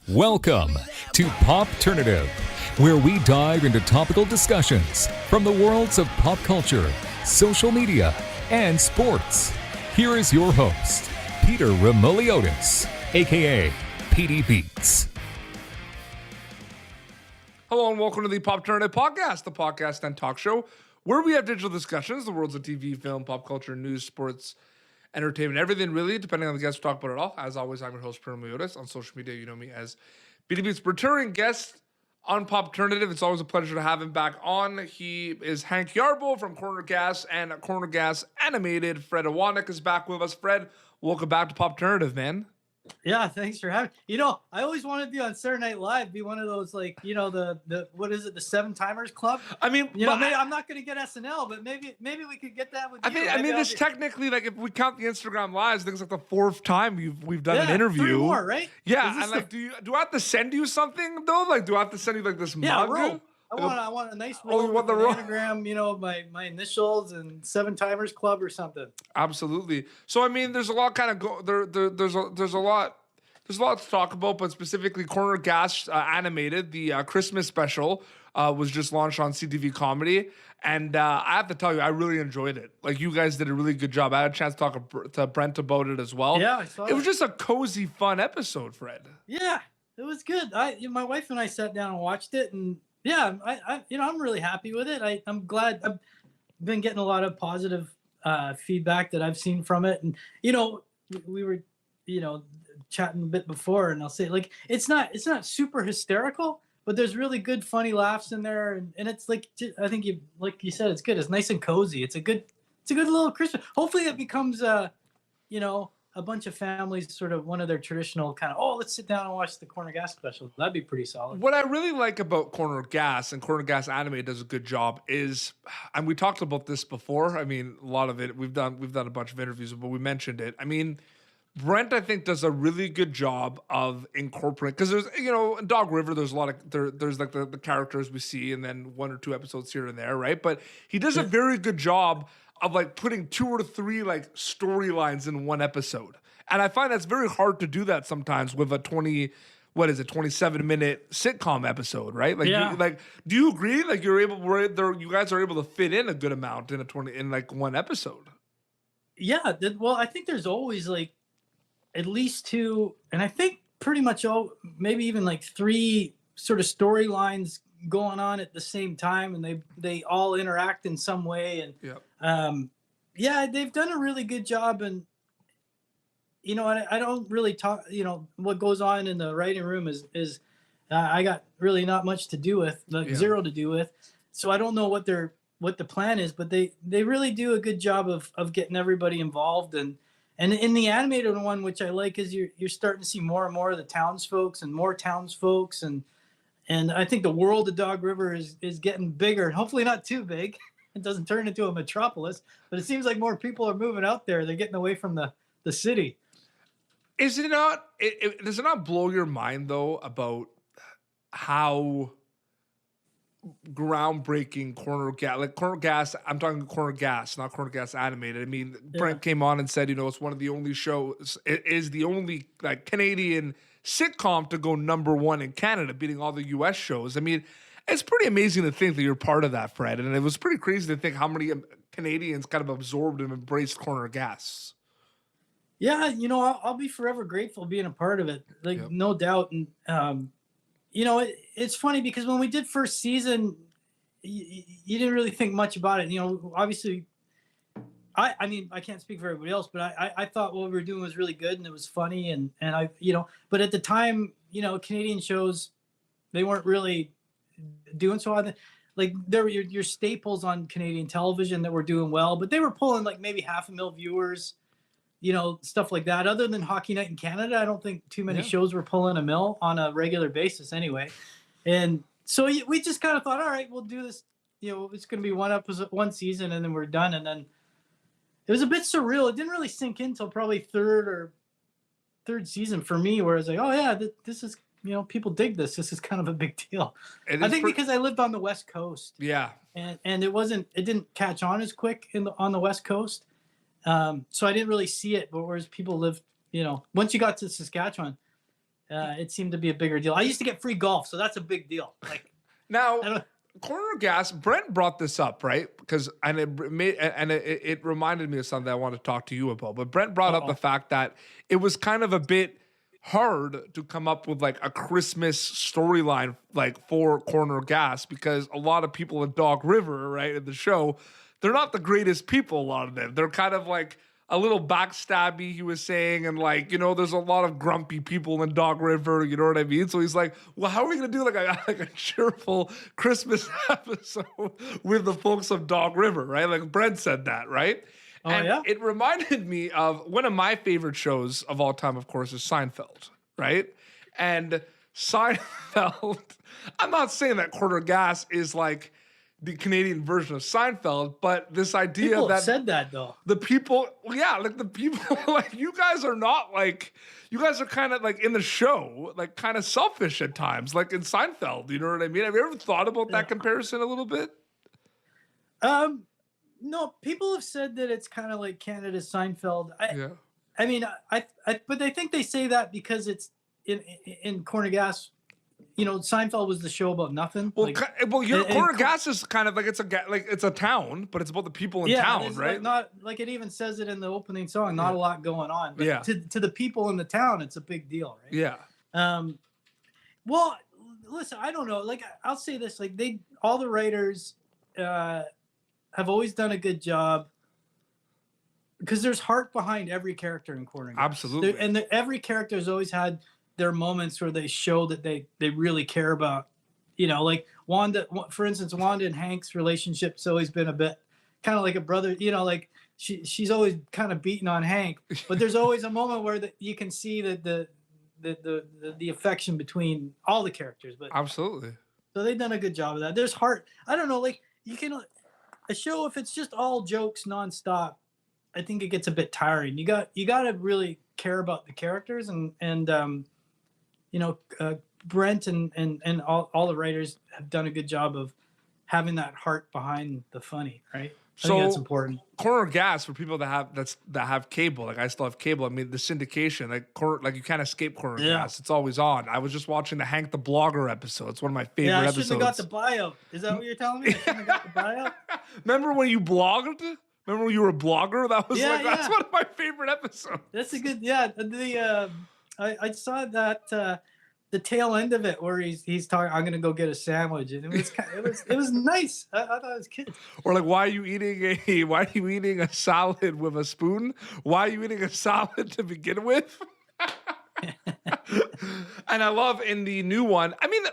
Welcome to Popternative, where we dive into topical discussions from the worlds of pop culture, social media, and sports. Here is your host, Peter Remoliotis, aka PD Beats. Hello and welcome to the Popternative podcast, the podcast and talk show where we have digital discussions, the worlds of TV, film, pop culture, news, sports, entertainment, everything really, depending on the guest we talk about it all. As always, I'm your host, Peter Remoliotis. On social media, you know me as PD Beats. Returning guest on Popternative. It's always a pleasure to have him back on. He is Hank Yarbo from Corner Gas and Corner Gas Animated. Fred Ewanuick is back with us. Fred, welcome back to Popternative, man. Yeah, thanks for having. I always wanted to be on Saturday Night Live, be one of those the what is it, the Seven Timers Club? I mean, maybe I'm not going to get SNL, but maybe we could get that with you. I mean, this technically, like, if we count the Instagram lives, I think it's like the fourth time we've done an interview. 3 more, right? Yeah, and like, do I have to send you something though? Like, do I have to send you like this mug? Roll. I want a nice roll with an anagram, my initials and Seven Timers Club or something. Absolutely. So I mean, there's a lot there's a lot to talk about, but specifically Corner Gas Animated, the Christmas special was just launched on CTV Comedy, and I have to tell you, I really enjoyed it. Like, you guys did a really good job. I had a chance to talk to Brent about it as well. Yeah, I saw it. It was just a cozy, fun episode, Fred. Yeah, it was good. My wife and I sat down and watched it, and yeah, I'm really happy with it. I'm glad. I've been getting a lot of positive feedback that I've seen from it, and we were chatting a bit before, and I'll say, like, it's not super hysterical, but there's really good funny laughs in there, and it's like, I think you said, it's good. It's nice and cozy. It's a good little Christmas. Hopefully it becomes a bunch of families, sort of one of their traditional kind of, let's sit down and watch the Corner Gas special. That'd be pretty solid. What I really like about Corner Gas, and Corner Gas Animated does a good job, is, and we talked about this before. I mean, a lot of it, we've done a bunch of interviews, but we mentioned it. I mean, Brent, I think, does a really good job of incorporating, because there's, in Dog River, there's a lot of, there's like the characters we see, and then 1 or 2 episodes here and there, right? But he does a very good job of like putting 2 or 3 like storylines in one episode. And I find that's very hard to do that sometimes with a 27-minute sitcom episode, right? Like, yeah. Do you agree? Like, you guys are able to fit in a good amount in like one episode. Yeah. Well, I think there's always like at least 2, and I think pretty much maybe even like 3 sort of storylines going on at the same time, and they all interact in some way, and they've done a really good job. And I don't really talk, what goes on in the writing room is I got really not much to do with, zero to do with, so I don't know what the plan is, but they really do a good job of getting everybody involved. And in the animated one, which I like, is you're starting to see more and more of the townsfolk and more townsfolks, and I think the world of Dog River is getting bigger. Hopefully not too big. It doesn't turn into a metropolis, but it seems like more people are moving out there. They're getting away from the city. Is it not? Does it not blow your mind though about how groundbreaking Corner Gas? I'm talking Corner Gas, not Corner Gas Animated. I mean, Brent came on and said, it's one of the only shows. It is the only like Canadian sitcom to go #1 in Canada, beating all the U.S. shows. I mean, it's pretty amazing to think that you're part of that, Fred. And it was pretty crazy to think how many Canadians kind of absorbed and embraced Corner Gas. Yeah, I'll be forever grateful being a part of it, no doubt. And it's funny because when we did first season, you didn't really think much about it. Obviously, I mean, I can't speak for everybody else, but I thought what we were doing was really good and it was funny, and I but at the time, Canadian shows, they weren't really doing so. Like, there were your staples on Canadian television that were doing well, but they were pulling like maybe 500,000 viewers. Stuff like that. Other than Hockey Night in Canada, I don't think too many shows were pulling 1 million on a regular basis anyway. And so we just kind of thought, all right, we'll do this. It's going to be 1 episode, 1 season, and then we're done. And then it was a bit surreal. It didn't really sink in until probably third season for me, where I was like, oh yeah, this is, people dig this. This is kind of a big deal. I think because I lived on the West Coast. Yeah. And it didn't catch on as quick on the West Coast. So I didn't really see it, but whereas people live, once you got to Saskatchewan, it seemed to be a bigger deal. I used to get free golf, so that's a big deal. Like now, Corner Gas, Brent brought this up, right? Because it reminded me of something I want to talk to you about. But Brent brought up the fact that it was kind of a bit hard to come up with like a Christmas storyline like for Corner Gas, because a lot of people in Dog River, right, in the show, they're not the greatest people. A lot of them, they're kind of like a little backstabby, he was saying, and like, you know, there's a lot of grumpy people in Dog River, you know what I mean? So he's like, well, how are we gonna do like a cheerful Christmas episode with the folks of Dog River, right? Like Brent said that, right? Oh, and yeah? it reminded me of one of my favorite shows of all time, of course, is Seinfeld, right? And Seinfeld, I'm not saying that Corner Gas is like the Canadian version of Seinfeld, but this idea people that said that though. the people, yeah, like the people, like you guys are not like, you guys are kind of like in the show, like kind of selfish at times, like in Seinfeld. You know what I mean? Have you ever thought about that comparison a little bit? No, people have said that it's kind of like Canada's Seinfeld. Yeah. I mean, but I think they say that because it's in Corner Gas. You know, Seinfeld was the show about nothing. Well, like, your Corner Gas is kind of like it's a town, but it's about the people in town, right? Like not like it even says it in the opening song. Not a lot going on, but yeah. to the people in the town, it's a big deal, right? Yeah. Well, listen, I don't know. Like I'll say this: like all the writers have always done a good job because there's heart behind every character in Corner Gas. Absolutely, every character has always had their moments where they show that they really care about, you know, like Wanda, for instance, Wanda and Hank's relationship's always been a bit kind of like a brother, you know, like she's always kind of beating on Hank, but there's always a moment where you can see that the affection between all the characters. But absolutely, so they've done a good job of that. There's heart. I don't know, like a show, if it's just all jokes nonstop, I think it gets a bit tiring. You got to really care about the characters and you know, Brent and all the writers have done a good job of having that heart behind the funny, right? I think that's important. Corner Gas, for people that have cable, like I still have cable. I mean, the syndication, like you can't escape Corner Gas. It's always on. I was just watching the Hank the Blogger episode. It's one of my favorite episodes. I shouldn't have got the bio. Is that what you're telling me? I shouldn't have got the bio. Remember when you blogged? Remember when you were a blogger? That was that's one of my favorite episodes. That's a good I saw that the tail end of it where he's talking, I'm gonna go get a sandwich, and it was nice. I thought it was good. Or like, why are you eating a salad with a spoon? Why are you eating a salad to begin with? And I love in the new one, I mean,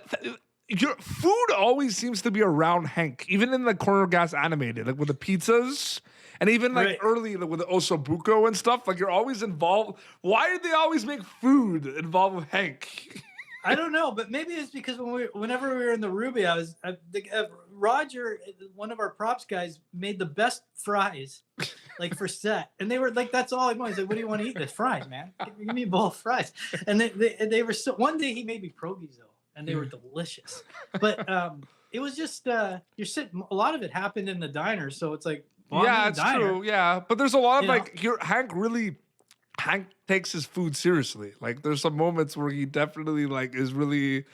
your food always seems to be around Hank, even in the Corner Gas animated, like with the pizzas. And even like early with the Osobuco and stuff, like you're always involved. Why did they always make food involved with Hank? I don't know, but maybe it's because whenever we were in the Ruby, Roger, one of our props guys, made the best fries, like for set, and they were like, "That's all I want." He's like, "What do you want to eat? This fries, man. Give me a bowl of fries." And they were so. One day he made me pierogies though, and they were delicious. But it was just you're sitting. A lot of it happened in the diner, so it's like. Yeah, it's true. Yeah, but there's a lot of Hank takes his food seriously. Like there's some moments where he definitely like is really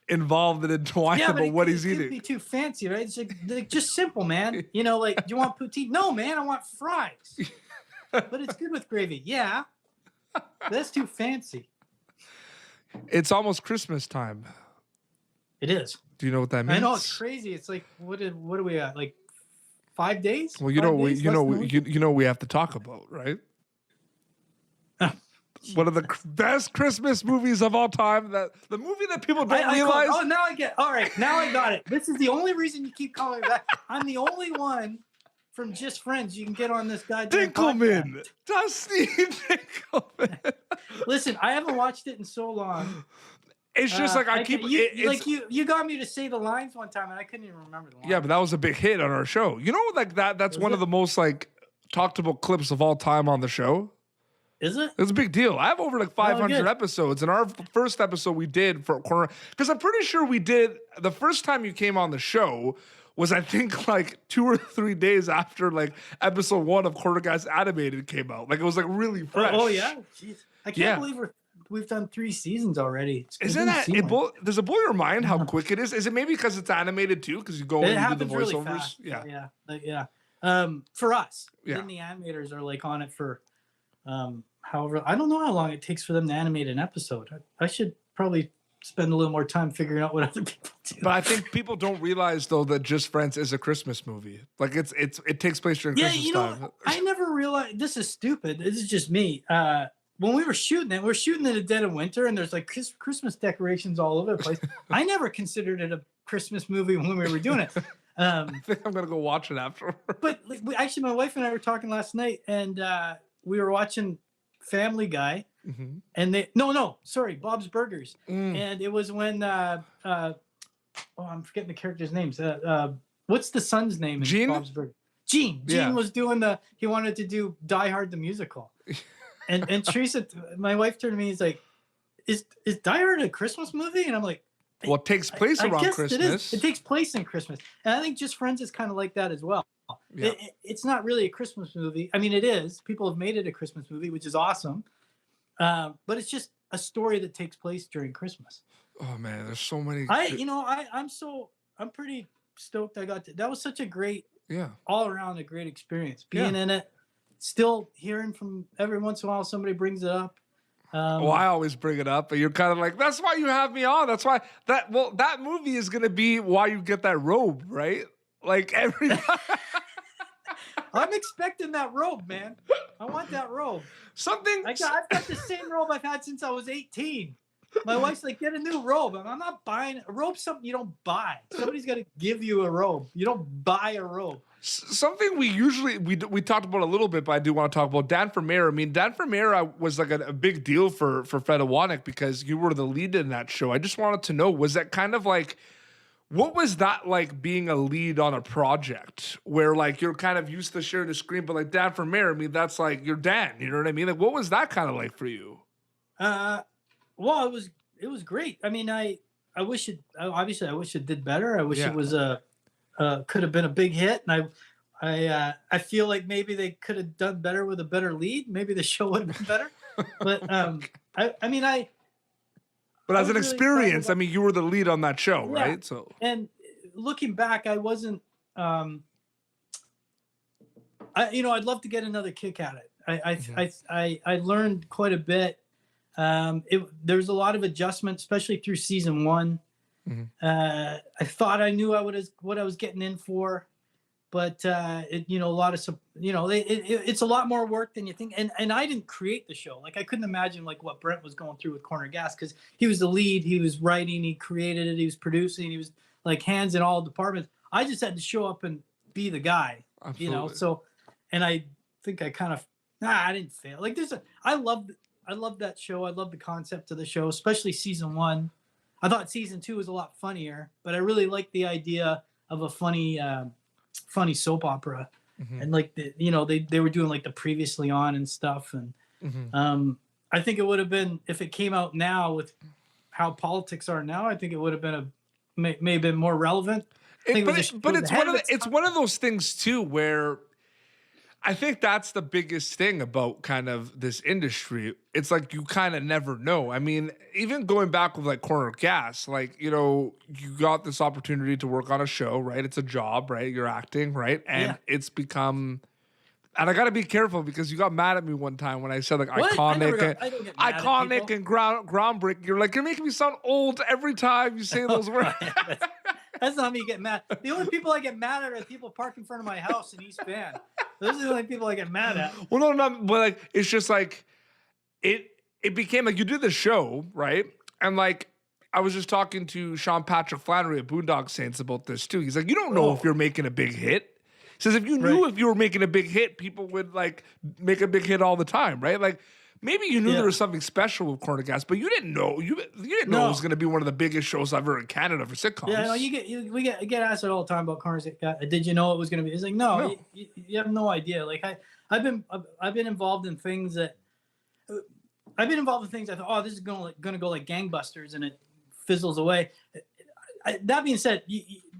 involved and entwined about what he's eating. It can't be too fancy, right? It's like just simple, man. You know, like, do you want poutine? No, man, I want fries. But it's good with gravy. Yeah, that's too fancy. It's almost Christmas time. It is. Do you know what that means? I know, it's crazy. It's like what are we at? Like 5 days? Well, you know we have to talk about, right? One of the best Christmas movies of all time. The movie that people don't realize. Now I get. All right, now I got it. This is the only reason you keep calling me back. I'm the only one from Just Friends you can get on this goddamn Dinkelman, podcast. Dusty Dinkelman. Listen, I haven't watched it in so long. It's just like you got me to say the lines one time and I couldn't even remember the lines. Yeah, but that was a big hit on our show. You know, like that's one of the most like talked about clips of all time on the show. Is it? It's a big deal. I have over like 500 episodes, and our first episode we did for Corner, because I'm pretty sure we did the first time you came on the show was I think like 2 or 3 days after like episode 1 of Corner Gas Animated came out. Like it was like really fresh. Oh yeah, jeez, I can't believe we've done 3 seasons already. Isn't that does it blow your mind how quick it is? Is it maybe because it's animated too? Because you go It and you do the happens really voiceovers. fast. Yeah. Yeah. For us, Yeah. then the animators are like on it for, however, I don't know how long it takes for them to animate an episode. I should probably spend a little more time figuring out what other people do. But I think people don't realize though that Just Friends is a Christmas movie. Like it takes place during Christmas time. I never realized, this is stupid. This is just me. When we were shooting it, we're shooting in the dead of winter, and there's like Christmas decorations all over the place. I never considered it a Christmas movie when we were doing it. I think I'm gonna go watch it after. But actually, my wife and I were talking last night, and we were watching Family Guy, and Bob's Burgers, and it was when I'm forgetting the characters' names. What's the son's name in Gene? Bob's Burgers? Gene. Gene was doing he wanted to do Die Hard the musical. And Teresa, my wife, turned to me. He's like, "Is Die Hard a Christmas movie?" And I'm like, "Well, it takes place around Christmas. It is. It takes place in Christmas, and I think Just Friends is kind of like that as well. Yeah. It's not really a Christmas movie. I mean, it is. People have made it a Christmas movie, which is awesome. But it's just a story that takes place during Christmas. Oh man, there's so many. I'm pretty stoked. That was such a great, all around a great experience being in it. Still hearing from every once in a while somebody brings it up. I always bring it up, but you're kind of like, that's why you have me on. That's why that movie is gonna be why you get that robe, right? Like everybody. I'm expecting that robe, man. I want that robe. I've got the same robe I've had since I was 18. My wife's like, get a new robe. I'm not buying a robe. Something you don't buy. Somebody's got to give you a robe. You don't buy a robe. Something we talked about a little bit, but I do want to talk about Dan for Mayor. I mean, Dan for Mayor was like a big deal for Fred Ewanuick because you were the lead in that show. I just wanted to know, was that kind of like, what was that like being a lead on a project where like you're kind of used to sharing the screen, but like Dan for Mayor, I mean, that's like you're Dan, you know what I mean? Like, what was that kind of like for you? Well, it was great. I mean, I wish it did better. I wish it was could have been a big hit, and I feel like maybe they could have done better with a better lead. Maybe the show would have been better. But But as an experience, I mean, you were the lead on that show, right? So, and looking back, I wasn't. I'd love to get another kick at it. I learned quite a bit. There's a lot of adjustment, especially through season 1. I thought I knew what I was getting in for, but it's a lot more work than you think. And I didn't create the show. Like I couldn't imagine like what Brent was going through with Corner Gas because he was the lead. He was writing, he created it, he was producing, he was like hands in all departments. I just had to show up and be the guy, Absolutely. So, and I think I kind of I didn't fail. Like I love that show. I love the concept of the show, especially season 1. I thought season 2 was a lot funnier, but I really liked the idea of a funny soap opera. And like they were doing like the Previously On and stuff. And I think it would have been, if it came out now with how politics are now, I think it would have been may have been more relevant. But it's one of those things too where I think that's the biggest thing about kind of this industry. It's like you kind of never know. I mean, even going back with like Corner Gas, like, you got this opportunity to work on a show, right? It's a job, right? You're acting, right? And it's become, and I got to be careful because you got mad at me one time when I said like what? iconic and groundbreaking. You're like, you're making me sound old every time you say those words. That's not me getting mad. The only people I get mad at are people parked in front of my house in East Van. Those are the only people I get mad at. Well, no, but like it's just like it became like you did the show, right? And like I was just talking to Sean Patrick Flannery at Boondock Saints about this too. He's like, you don't know if you're making a big hit. He says if you knew if you were making a big hit, people would like make a big hit all the time, right? Like maybe you knew there was something special with Corner Gas, but you didn't know. You didn't know it was going to be one of the biggest shows ever in Canada for sitcoms. Yeah, no, we get asked it all the time about Corner Gas. Did you know it was going to be? It's like no. You have no idea. Like I've been involved in things that I thought, oh, this is going to go like gangbusters, and it fizzles away. That being said,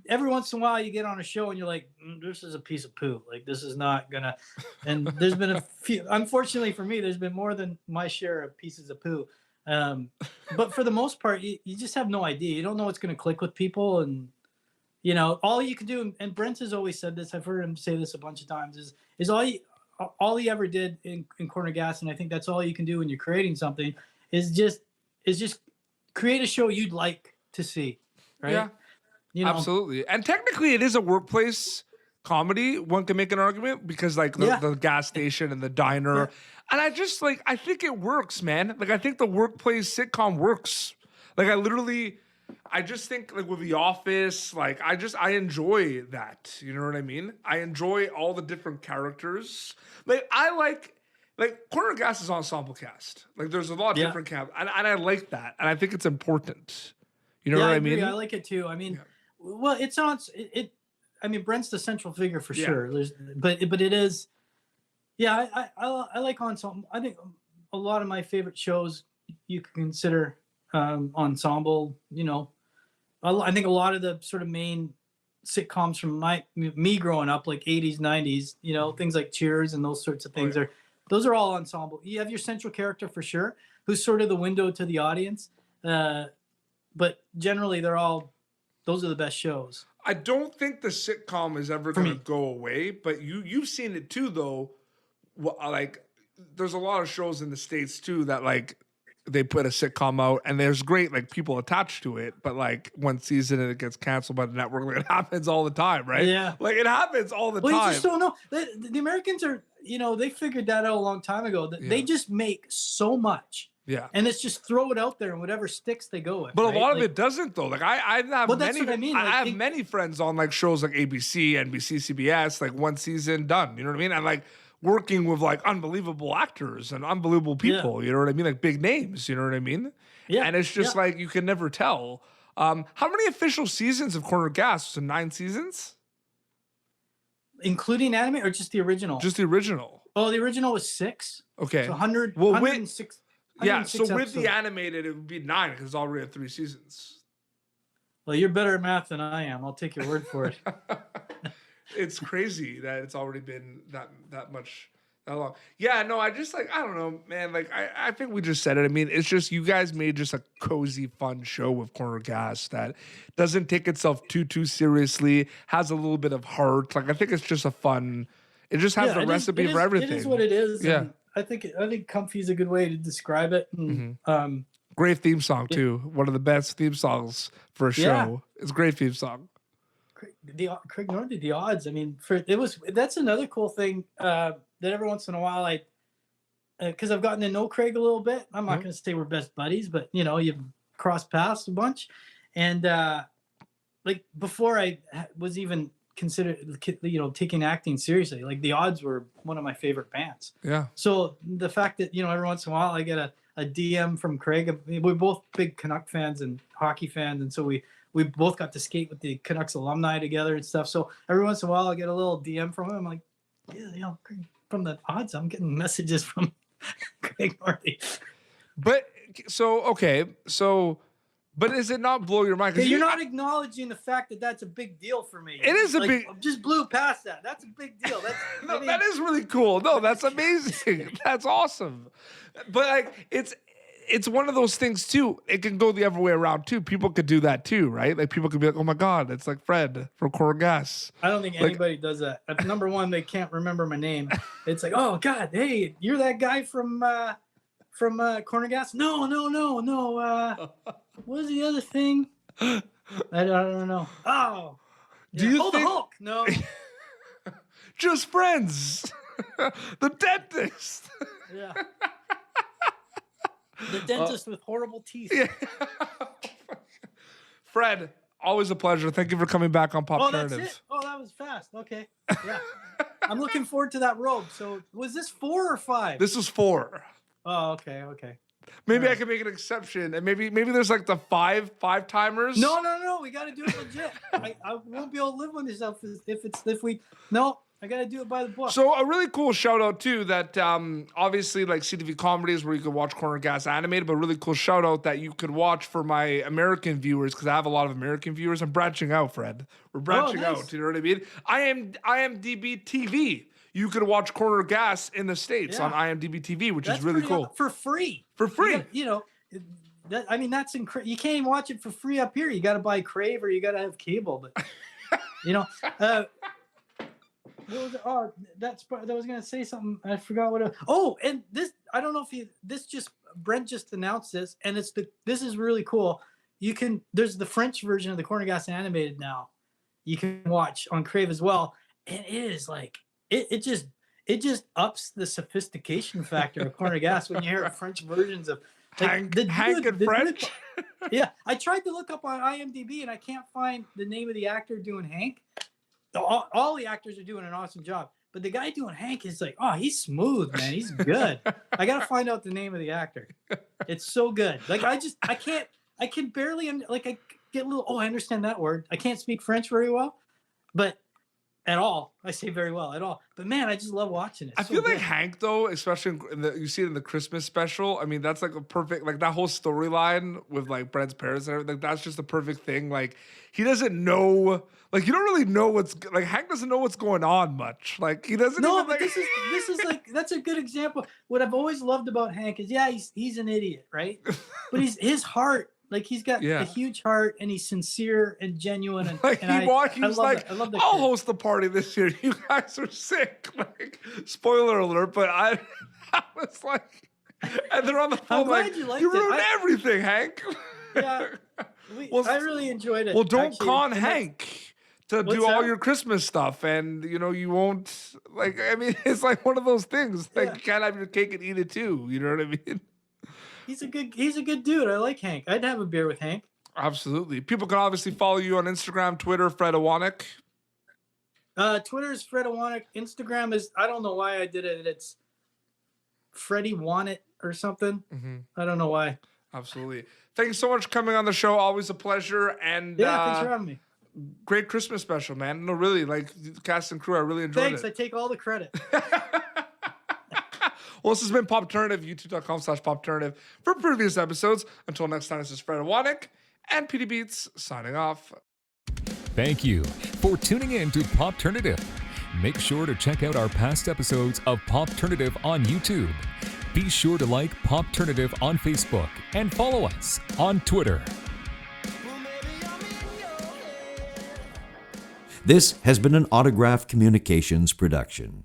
every once in a while you get on a show and you're like, this is a piece of poo. Like this is not gonna. And there's been a few. Unfortunately for me, there's been more than my share of pieces of poo. But for the most part, you just have no idea. You don't know what's going to click with people, and all you can do. And Brent has always said this. I've heard him say this a bunch of times. Is all he ever did in Corner Gas, and I think that's all you can do when you're creating something. Is just create a show you'd like to see, right? Yeah, absolutely. And technically, it is a workplace comedy. One can make an argument because like the gas station and the diner, and I think it works, man. Like I think the workplace sitcom works. Like I just think like with The Office, like I enjoy that. You know what I mean? I enjoy all the different characters. Like I like Corner Gas is ensemble cast. Like there's a lot of different cast, and I like that, and I think it's important. You know what I mean? I like it too. I mean, well, it's on it. I mean, Brent's the central figure for sure. But it is. Yeah, I like ensemble. I think a lot of my favorite shows you can consider ensemble. I think a lot of the sort of main sitcoms from me growing up, like 80s, 90s, things like Cheers and those sorts of things those are all ensemble. You have your central character for sure, who's sort of the window to the audience. But generally those are the best shows. I don't think the sitcom is ever going to go away, but you've seen it too, though. Like, there's a lot of shows in the States too that like they put a sitcom out, and there's great like people attached to it, but like one season and it gets canceled by the network. Like, it happens all the time, right? Yeah, like it happens all the time. You just don't know. The Americans are, they figured that out a long time ago. That they just make so much. Yeah, and it's just throw it out there and whatever sticks they go with. But a lot of it doesn't though. Like I have many. What I mean. I have many friends on like shows like ABC, NBC, CBS. Like one season done. You know what I mean? And like working with like unbelievable actors and unbelievable people. You know what I mean? Like big names. You know what I mean? Yeah. And it's just like you can never tell. How many official seasons of Corner Gas? So 9 seasons, including anime or just the original? Just the original. Oh, the original was 6. Okay. So 100. Well, 106. Yeah, so with episodes. The animated, it would be 9 because it's already had 3 seasons. Well, you're better at math than I am. I'll take your word for it. It's crazy that it's already been that long. Yeah, no, I don't know, man. Like, I think we just said it. I mean, it's just you guys made just a cozy, fun show with Corner Gas that doesn't take itself too seriously, has a little bit of heart. Like, I think it's just a fun. It just has a recipe for everything. It is what it is. Yeah. I think comfy is a good way to describe it. And, great theme song too. One of the best theme songs for a show. It's a great theme song. Craig North did The Odds. I mean, that's another cool thing that every once in a while because I've gotten to know Craig a little bit. I'm not going to say we're best buddies, but you've crossed paths a bunch. And like before I was even considered taking acting seriously, like The Odds were one of my favorite bands. Yeah. So the fact that every once in a while I get a DM from Craig. We're both big Canuck fans and hockey fans, and so we both got to skate with the Canucks alumni together and stuff. So every once in a while I get a little DM from him. I'm like, yeah, from The Odds, I'm getting messages from Craig Northey. But But is it not blow your mind? Because you're not acknowledging the fact that that's a big deal for me. It is a big. Just blew past that. That's a big deal. That is really cool. No, that's amazing. That's awesome. But like, it's one of those things too. It can go the other way around too. People could do that too, right? Like people could be like, "Oh my God, it's like Fred from Corner Gas." I don't think anybody does that. Number one, they can't remember my name. It's like, "Oh God, hey, you're that guy from Corner Gas?" No. What was the other thing? I don't know. Oh, do you think the Hulk? No, just friends. The dentist. Yeah. The dentist with horrible teeth. Yeah. Fred, always a pleasure. Thank you for coming back on Popternative. Oh, that's it? Oh, that was fast. Okay. Yeah. I'm looking forward to that robe. So was this 4 or 5? This was 4. Oh, okay. Maybe I can make an exception, and maybe there's like the five timers. No. We got to do it legit. I won't be able to live with this if we. No, I got to do it by the book. So a really cool shout out too that obviously like CTV comedies where you could watch Corner Gas animated, but a really cool shout out that you could watch for my American viewers because I have a lot of American viewers. I'm branching out, Fred. We're branching out. You know what I mean? IMDb TV. You could watch Corner Gas in the States on IMDb TV, which is really cool. For free. For free. I mean, that's incredible. You can't even watch it for free up here. You got to buy Crave or you got to have cable. But what was it? Oh, that was gonna say something. I forgot what. And this, I don't know if Brent just announced this, and this is really cool. There's the French version of the Corner Gas animated now. You can watch on Crave as well, and it is like it just ups the sophistication factor of Corner Gas when you hear French versions of Hank in French. Yeah, I tried to look up on IMDb and I can't find the name of the actor doing Hank. All the actors are doing an awesome job, but the guy doing Hank is like, oh, he's smooth, man. He's good. I gotta find out the name of the actor. It's so good. Like I can barely I get a little. Oh, I understand that word. I can't speak French very well, but at all. I say very well at all. But man, I just love watching it. I feel like Hank, though, especially you see it in the Christmas special. I mean, that's like a perfect, like that whole storyline with like Brent's parents and everything. That's just the perfect thing. Like he doesn't know, like you don't really know Hank doesn't know what's going on much. Like he doesn't. No, even, but like... this is like that's a good example. What I've always loved about Hank is he's an idiot, right? But his heart. Like he's got a huge heart and he's sincere and genuine. And like and he's like, I'll host the party this year. You guys are sick. Like, spoiler alert, but I was like, and they're on the phone like, you ruined everything, Hank. Yeah, I really enjoyed it. Well, don't con Hank to do all your Christmas stuff, and you won't. Like, I mean, it's like one of those things. Like, you can't have your cake and eat it too. You know what I mean? He's a good dude. I like Hank. I'd have a beer with Hank. Absolutely. People can obviously follow you on Instagram, Twitter, Fred Ewanuick. Twitter is Fred Ewanuick. Instagram is, I don't know why I did it. It's Freddie Want It or something. Mm-hmm. I don't know why. Absolutely. Thank you so much for coming on the show. Always a pleasure. And thanks for having me. Great Christmas special, man. No, really, like the cast and crew, I really enjoyed it. Thanks. I take all the credit. Well, this has been Popternative, youtube.com/Popternative for previous episodes. Until next time, this is Fred Ewanuick and PD Beats signing off. Thank you for tuning in to Popternative. Make sure to check out our past episodes of Popternative on YouTube. Be sure to like Popternative on Facebook and follow us on Twitter. This has been an Autograph Communications production.